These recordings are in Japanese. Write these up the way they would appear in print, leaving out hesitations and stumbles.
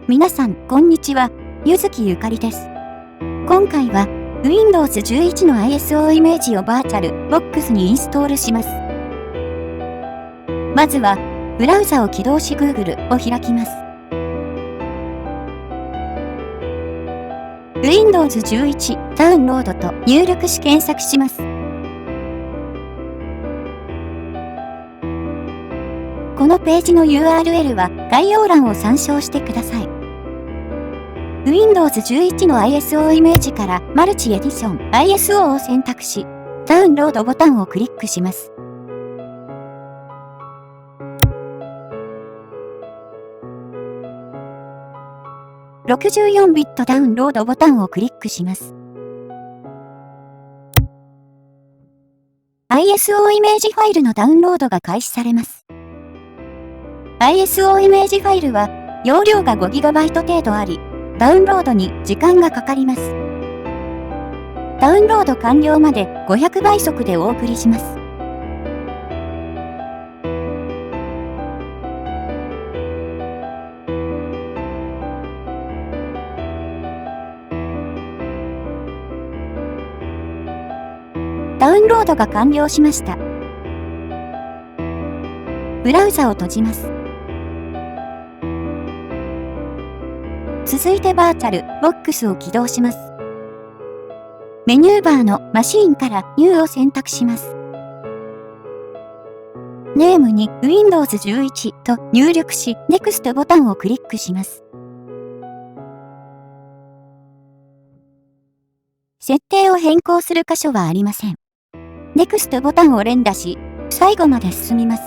皆さん、こんにちは。ゆずきゆかりです。今回は、Windows 11の ISO イメージをバーチャルボックスにインストールします。まずは、ブラウザを起動し Google を開きます。Windows 11ダウンロードと入力し検索します。このページの URL は概要欄を参照してください。Windows 11の ISO イメージからマルチエディション ISO を選択し、ダウンロードボタンをクリックします。64ビットダウンロードボタンをクリックします。ISO イメージファイルのダウンロードが開始されます。ISO イメージファイルは容量が 5GB 程度あり、ダウンロードに時間がかかります。ダウンロード完了まで500倍速でお送りします。ダウンロードが完了しました。ブラウザを閉じます。続いてバーチャルボックスを起動します。メニューバーのマシーンからニューを選択します。ネームに Windows 11と入力し Next ボタンをクリックします。設定を変更する箇所はありません。Next ボタンを連打し、最後まで進みます。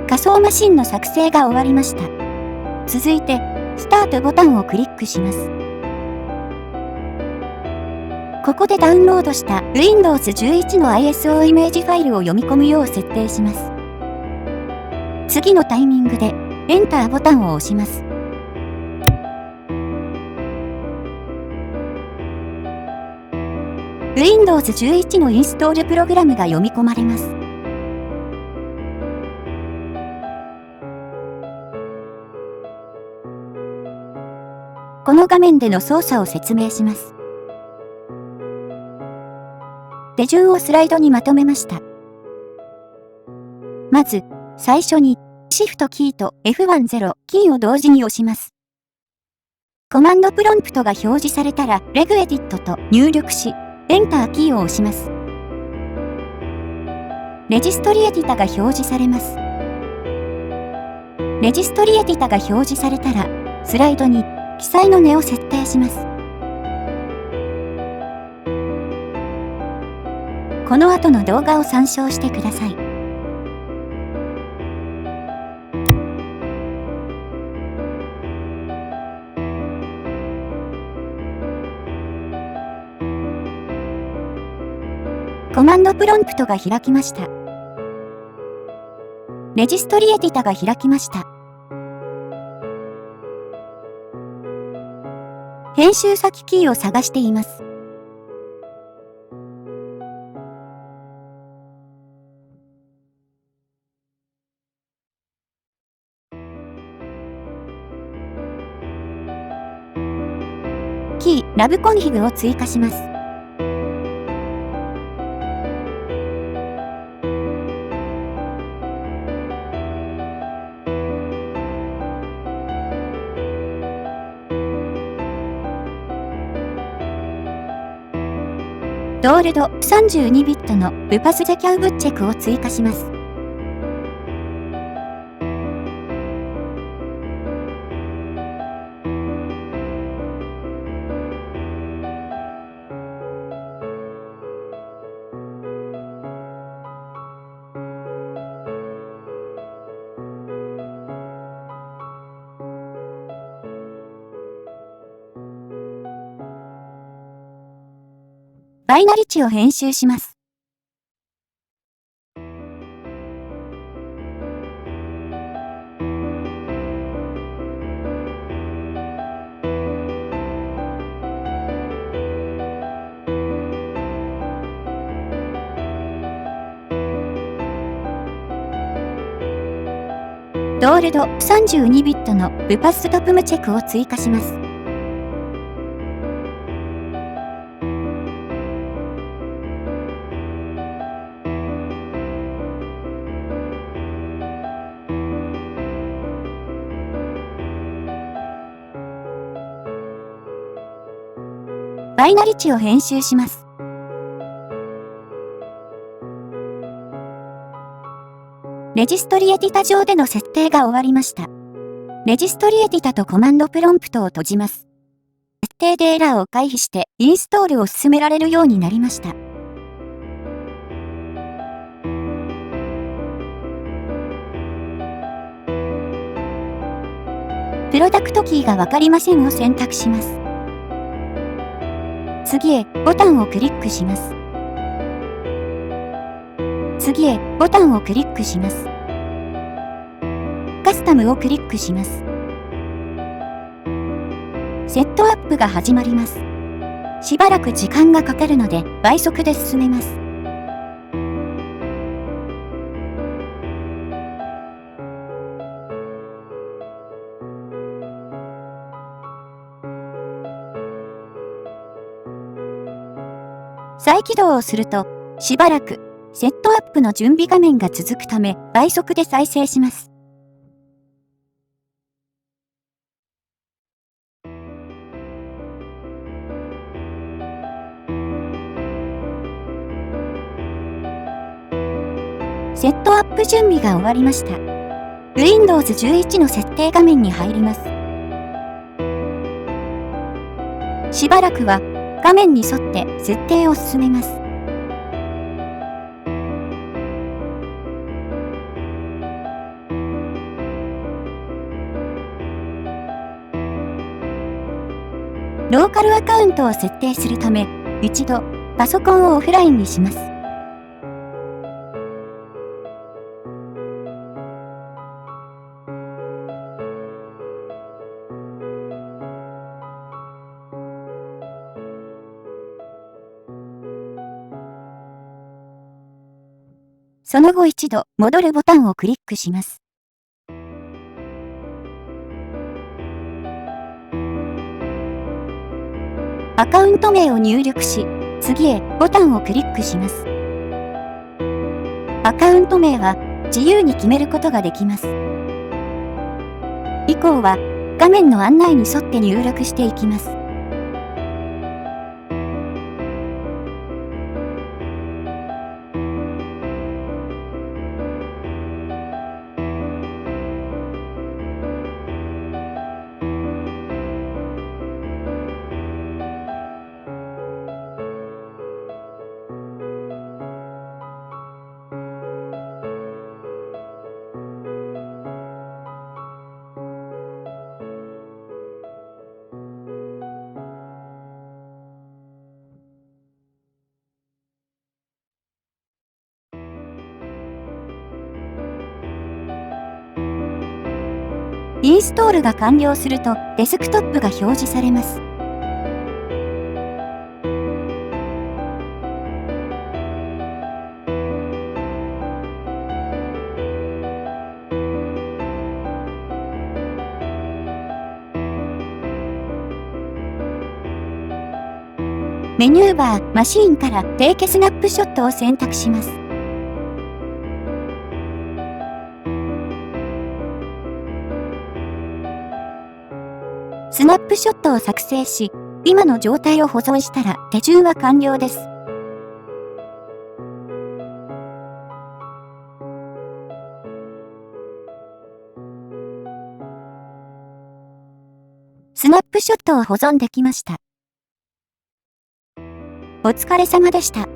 仮想マシンの作成が終わりました。続いて、スタートボタンをクリックします。ここでダウンロードした Windows 11の ISO イメージファイルを読み込むよう設定します。次のタイミングで Enter ボタンを押します。Windows 11のインストールプログラムが読み込まれます。この画面での操作を説明します。手順をスライドにまとめました。まず、最初に Shift キーと F10 キーを同時に押します。コマンドプロンプトが表示されたら Regedit と入力し、Enter キーを押します。レジストリエディタが表示されます。レジストリエディタが表示されたら、スライドに記載の値を設定します。この後の動画を参照してください。コマンドプロンプトが開きました。レジストリエディタが開きました。編集先キーを探しています。キー、ラブコンフィグを追加します。ドールド32ビットのルパスゼキャウブッチェクを追加します。バイナリ値を編集します。ドールド32ビットのブパストプムチェクを追加します。バイナリ値を編集します。レジストリエディタ上での設定が終わりました。レジストリエディタとコマンドプロンプトを閉じます。設定でエラーを回避してインストールを進められるようになりました。プロダクトキーがわかりませんを選択します。次へボタンをクリックします。次へボタンをクリックします。カスタムをクリックします。セットアップが始まります。しばらく時間がかかるので倍速で進めます。再起動をすると、しばらくセットアップの準備画面が続くため倍速で再生します。セットアップ準備が終わりました。Windows 11の設定画面に入ります。しばらくは画面に沿って設定を進めます。ローカルアカウントを設定するため、一度パソコンをオフラインにします。その後一度戻るボタンをクリックします。アカウント名を入力し、次へボタンをクリックします。アカウント名は自由に決めることができます。以降は画面の案内に沿って入力していきます。インストールが完了するとデスクトップが表示されます。メニューバー、マシーンからテイクスナップショットを選択します。スナップショットを作成し、今の状態を保存したら手順は完了です。スナップショットを保存できました。お疲れ様でした。